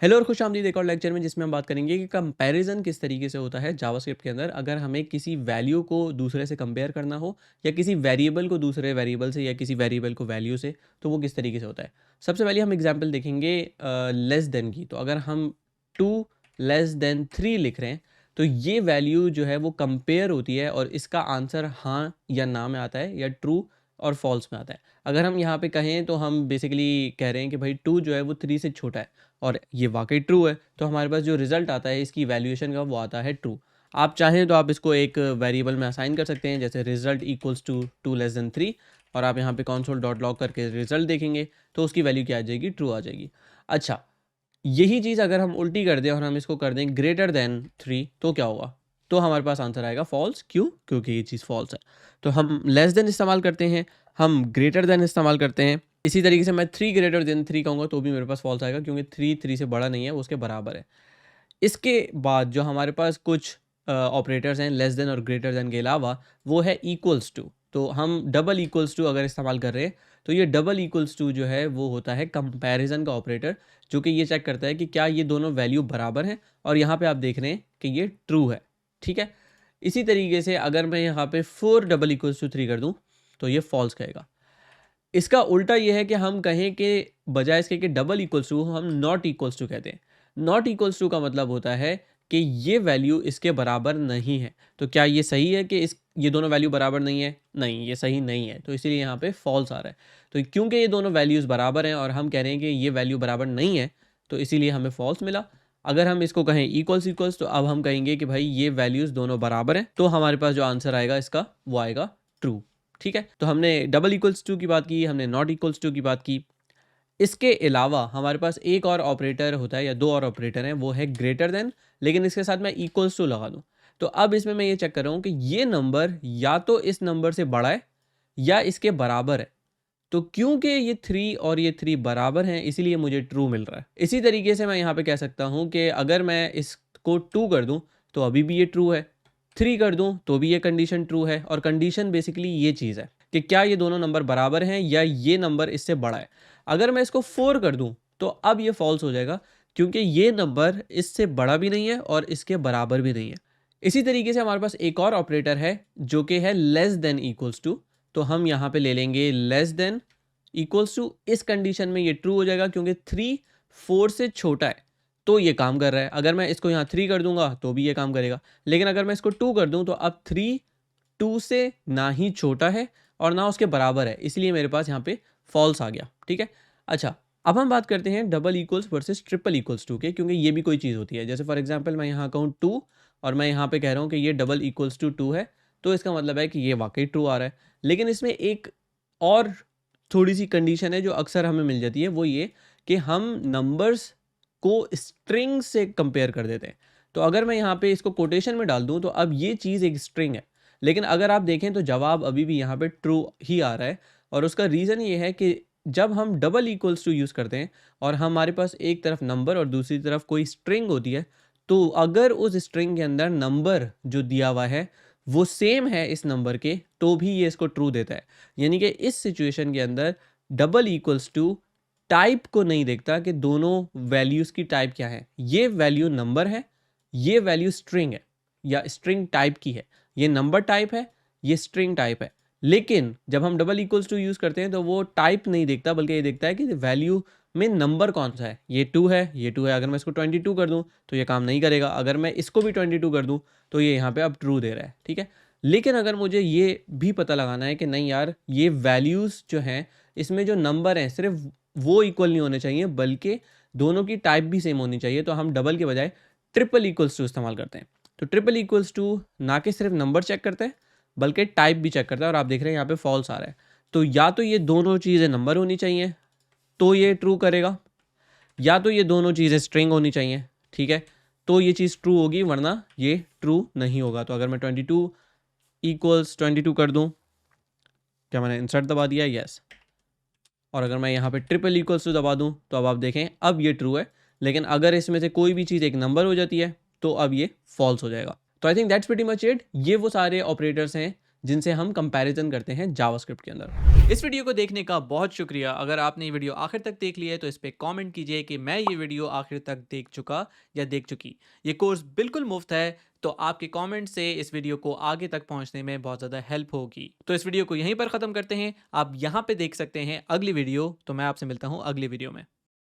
Hello और खुश आमदीद एक और लेक्चर में जिसमें हम बात करेंगे कि कंपैरिजन किस तरीके से होता है जावास्क्रिप्ट के अंदर अगर हमें किसी वैल्यू को दूसरे से कंपेयर करना हो या किसी वेरिएबल को दूसरे वेरिएबल से या किसी वेरिएबल को वैल्यू से, तो वो किस तरीके से होता है। सबसे पहले हम एग्जांपल देखेंगे लेस देन की। तो अगर हम 2 <3 लिख रहे हैं तो ये वैल्यू जो है वो कंपेयर होती है और इसका आंसर हाँ या ना में आता है या ट्रू और फॉल्स में आता है। अगर हम यहाँ पे कहें तो हम बेसिकली कह रहे हैं कि भाई 2 जो है वो 3 से छोटा है और ये वाकई ट्रू है, तो हमारे पास जो रिजल्ट आता है इसकी वैल्यूएशन का वो आता है ट्रू। आप चाहें तो आप इसको एक वेरिएबल में असाइन कर सकते हैं, जैसे रिजल्ट इक्वल्स टू 2 <3 और आप यहाँ पे कंसोल डॉट लॉग करके रिजल्ट देखेंगे तो उसकी वैल्यू क्या आ जाएगी, ट्रू आ जाएगी। अच्छा, यही चीज़ अगर हम उल्टी कर दें और हम इसको कर दें ग्रेटर देन 3 तो क्या होगा? तो हमारे पास आंसर आएगा फॉल्स। क्यों? क्योंकि ये चीज़ फॉल्स है। तो हम लेस देन इस्तेमाल करते हैं, हम ग्रेटर देन इस्तेमाल करते हैं। इसी तरीके से मैं 3 ग्रेटर देन 3 कहूँगा तो भी मेरे पास फॉल्स आएगा, क्योंकि 3 से बड़ा नहीं है, वो उसके बराबर है। इसके बाद जो हमारे पास कुछ ऑपरेटर्स हैं लेस देन और ग्रेटर देन के अलावा, वो है इक्वल्स टू। तो हम डबल इक्वल्स टू अगर इस्तेमाल कर रहे हैं तो ये डबल इक्वल्स टू जो है वो होता है कंपैरिजन का ऑपरेटर, जो कि ये चेक करता है कि क्या ये दोनों वैल्यू बराबर हैं, और यहाँ पे आप देख रहे हैं कि ये ट्रू है। ठीक है। इसी तरीके से अगर मैं यहाँ पे 4 डबल इक्वल्स टू 3 कर दूँ तो ये फॉल्स कहेगा। इसका उल्टा ये है कि हम कहें कि बजाय इसके कि डबल इक्वल्स टू हम नॉट इक्वल्स टू कहते हैं। नॉट इक्वल्स टू का मतलब होता है कि ये वैल्यू इसके बराबर नहीं है। तो क्या ये सही है कि ये दोनों वैल्यू बराबर नहीं है? नहीं, ये सही नहीं है, तो इसीलिए यहाँ पे फॉल्स आ रहा है। तो क्योंकि ये दोनों वैल्यूज़ बराबर हैं और हम कह रहे हैं कि ये वैल्यू बराबर नहीं है, तो इसीलिए हमें फॉल्स मिला। अगर हम इसको कहें इक्वल्स इक्वल्स, तो अब हम कहेंगे कि भाई ये वैल्यूज़ दोनों बराबर हैं, तो हमारे पास जो आंसर आएगा इसका वो आएगा ट्रू। ठीक है। तो हमने डबल इक्वल्स टू की बात की, हमने नॉट इक्वल्स टू की बात की। इसके अलावा हमारे पास एक और ऑपरेटर होता है या दो और ऑपरेटर हैं, वो है ग्रेटर देन, लेकिन इसके साथ मैं इक्वल्स टू लगा दूं। तो अब इसमें मैं ये चेक कर रहा हूं कि ये नंबर या तो इस नंबर से बड़ा है या इसके बराबर है। तो क्योंकि ये 3 और ये 3 बराबर हैं, इसीलिए मुझे ट्रू मिल रहा है। इसी तरीके से मैं यहाँ पे कह सकता हूँ कि अगर मैं इसको 2 कर दूँ तो अभी भी ये ट्रू है, 3 कर दूँ तो भी ये कंडीशन ट्रू है। और कंडीशन बेसिकली ये चीज़ है कि क्या ये दोनों नंबर बराबर हैं या ये नंबर इससे बड़ा है। अगर मैं इसको 4 कर दूँ तो अब ये फॉल्स हो जाएगा, क्योंकि ये नंबर इससे बड़ा भी नहीं है और इसके बराबर भी नहीं है। इसी तरीके से हमारे पास एक और ऑपरेटर है जो कि है लेस देन इक्वल्स टू। तो हम यहाँ पे ले लेंगे लेस देन इक्वल्स टू। इस कंडीशन में ये ट्रू हो जाएगा, क्योंकि 3 4 से छोटा है तो ये काम कर रहा है। अगर मैं इसको यहाँ 3 कर दूंगा तो भी ये काम करेगा, लेकिन अगर मैं इसको 2 कर दूं तो अब 3 2 से ना ही छोटा है और ना उसके बराबर है, इसलिए मेरे पास यहाँ पे फॉल्स आ गया। ठीक है। अच्छा, अब हम बात करते हैं double equals versus triple equals to के, क्योंकि ये भी कोई चीज़ होती है। जैसे फॉर एग्जांपल मैं यहाँ कहूँ 2 और मैं यहाँ पे कह रहा हूँ कि ये डबल इक्वल्स टू 2 है, तो इसका मतलब है कि ये वाकई ट्रू आ रहा है। लेकिन इसमें एक और थोड़ी सी कंडीशन है जो अक्सर हमें मिल जाती है, वो ये कि हम नंबर्स को स्ट्रिंग से कंपेयर कर देते हैं। तो अगर मैं यहाँ पे इसको कोटेशन में डाल दूँ तो अब ये चीज़ एक स्ट्रिंग है, लेकिन अगर आप देखें तो जवाब अभी भी यहाँ पे ट्रू ही आ रहा है। और उसका रीज़न ये है कि जब हम डबल इक्वल्स टू यूज़ करते हैं और हमारे पास एक तरफ नंबर और दूसरी तरफ कोई स्ट्रिंग होती है, तो अगर उस स्ट्रिंग के अंदर नंबर जो दिया हुआ है वो सेम है इस नंबर के, तो भी ये इसको ट्रू देता है। यानी कि इस सिचुएशन के अंदर डबल इक्वल्स टू टाइप को नहीं देखता कि दोनों वैल्यूज़ की टाइप क्या है। ये वैल्यू नंबर है, ये वैल्यू स्ट्रिंग है या स्ट्रिंग टाइप की है। ये नंबर टाइप है, ये स्ट्रिंग टाइप है। लेकिन जब हम डबल इक्वल्स टू यूज़ करते हैं तो वो टाइप नहीं देखता, बल्कि ये देखता है कि वैल्यू में नंबर कौन सा है। ये 2 है, ये 2 है। अगर मैं इसको 22 कर दूं तो ये काम नहीं करेगा। अगर मैं इसको भी 22 कर दूं तो ये यहाँ पे अब ट्रू दे रहा है। ठीक है। लेकिन अगर मुझे ये भी पता लगाना है कि नहीं यार, ये वैल्यूज़ जो हैं इसमें जो नंबर हैं सिर्फ वो इक्वल नहीं होने चाहिए, बल्कि दोनों की टाइप भी सेम होनी चाहिए, तो हम डबल के बजाय ट्रिपल इक्वल्स टू इस्तेमाल करते हैं। तो ट्रिपल इक्वल्स टू ना कि सिर्फ नंबर चेक करते हैं बल्कि टाइप भी चेक करता है, और आप देख रहे हैं यहाँ पे फॉल्स आ रहा है। तो या तो ये दोनों चीज़ें नंबर होनी चाहिए तो ये ट्रू करेगा, या तो ये दोनों चीज़ें स्ट्रिंग होनी चाहिए, ठीक है, तो ये चीज़ ट्रू होगी, वरना ये ट्रू नहीं होगा। तो अगर मैं 22 इक्वल्स 22 कर दूं, क्या मैंने इंसर्ट दबा दिया? यस। और अगर मैं यहाँ पे ट्रिपल इक्वल्स टू दबा दूं तो अब आप देखें अब ये ट्रू है। लेकिन अगर इसमें से कोई भी चीज़ एक नंबर हो जाती है तो अब ये फॉल्स हो जाएगा। तो I think that's pretty much it. ये वो सारे ऑपरेटर्स हैं जिनसे हम कंपैरिजन करते हैं जावास्क्रिप्ट के अंदर। इस वीडियो को देखने का बहुत शुक्रिया। अगर आपने ये वीडियो आखिर तक देख लिया है तो इस पे कमेंट कीजिए कि मैं ये वीडियो आखिर तक देख चुका या देख चुकी। ये कोर्स बिल्कुल मुफ्त है, तो आपके कमेंट से इस वीडियो को आगे तक पहुंचने में बहुत ज़्यादा हेल्प होगी। तो इस वीडियो को यहीं पर ख़त्म करते हैं। आप यहाँ पे देख सकते हैं अगली वीडियो। तो मैं आपसे मिलता हूँ अगली वीडियो में।